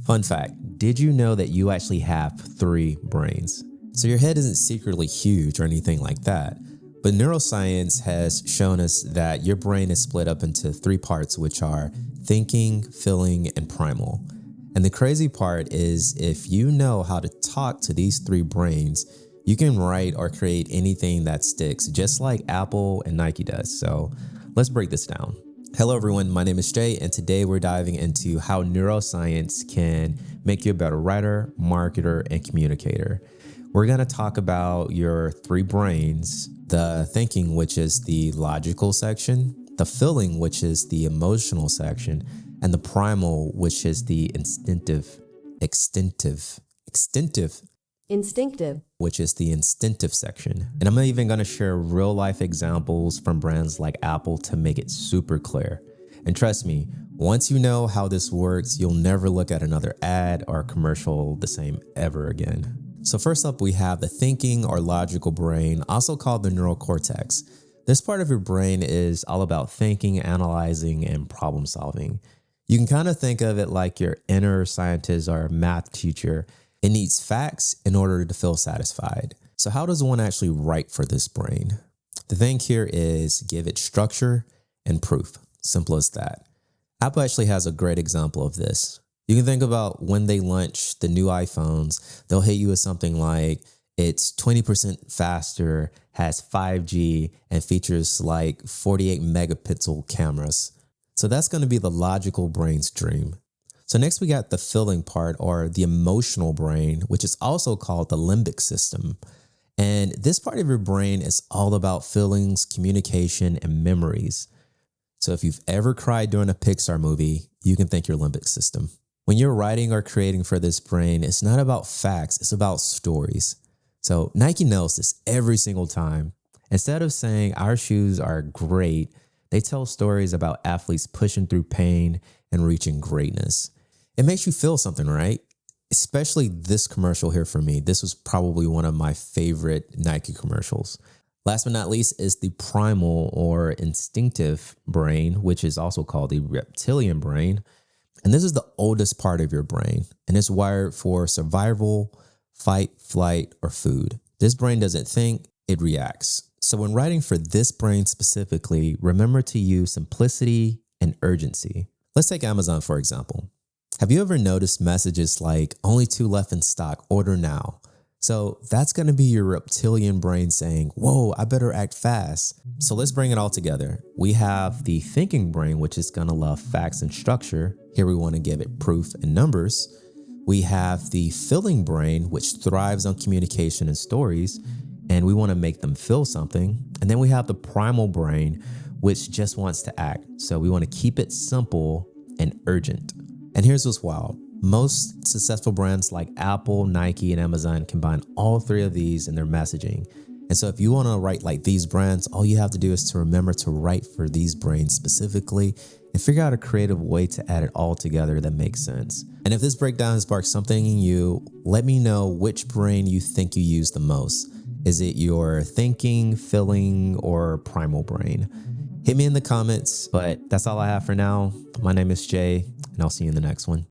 Fun fact, did you know that you actually have 3 brains? So your head isn't secretly huge or anything like that, but neuroscience has shown us that your brain is split up into 3 parts, which are thinking, feeling, and primal. And the crazy part is if you know how to talk to these 3 brains, you can write or create anything that sticks, just like Apple and Nike does. So let's break this down. Hello everyone, my name is Jay, and today we're diving into how neuroscience can make you a better writer, marketer, and communicator. We're going to talk about your 3 brains, the thinking, which is the logical section, the feeling, which is the emotional section, and the primal, which is the instinctive, which is the instinctive section. And I'm even going to share real life examples from brands like Apple to make it super clear. And trust me, once you know how this works, you'll never look at another ad or commercial the same ever again. So first up, we have the thinking or logical brain, also called the neural cortex. This part of your brain is all about thinking, analyzing, and problem solving. You can kind of think of it like your inner scientist or math teacher. It needs facts in order to feel satisfied. So how does one actually write for this brain? The thing here is give it structure and proof. Simple as that. Apple actually has a great example of this. You can think about when they launch the new iPhones, they'll hit you with something like it's 20% faster, has 5G, and features like 48 megapixel cameras. So that's going to be the logical brain's dream. So next we got the feeling part, or the emotional brain, which is also called the limbic system. And this part of your brain is all about feelings, communication, and memories. So if you've ever cried during a Pixar movie, you can thank your limbic system. When you're writing or creating for this brain, it's not about facts, it's about stories. So Nike nails this every single time. Instead of saying our shoes are great, they tell stories about athletes pushing through pain and reaching greatness. It makes you feel something, right? Especially this commercial here for me. This was probably one of my favorite Nike commercials. Last but not least is the primal or instinctive brain, which is also called the reptilian brain. And this is the oldest part of your brain, and it's wired for survival, fight, flight, or food. This brain doesn't think, it reacts. So when writing for this brain specifically, remember to use simplicity and urgency. Let's take Amazon, for example. Have you ever noticed messages like, only 2 left in stock, order now? So that's going to be your reptilian brain saying, whoa, I better act fast. So let's bring it all together. We have the thinking brain, which is going to love facts and structure. Here we want to give it proof and numbers. We have the feeling brain, which thrives on communication and stories, and we want to make them feel something. And then we have the primal brain, which just wants to act. So we want to keep it simple and urgent. And here's what's wild. Most successful brands like Apple, Nike, and Amazon combine all 3 of these in their messaging. And so if you want to write like these brands, all you have to do is to remember to write for these brains specifically and figure out a creative way to add it all together that makes sense. And if this breakdown sparks something in you, let me know which brain you think you use the most. Is it your thinking, feeling, or primal brain? Hit me in the comments, but that's all I have for now. My name is Jay, and I'll see you in the next one.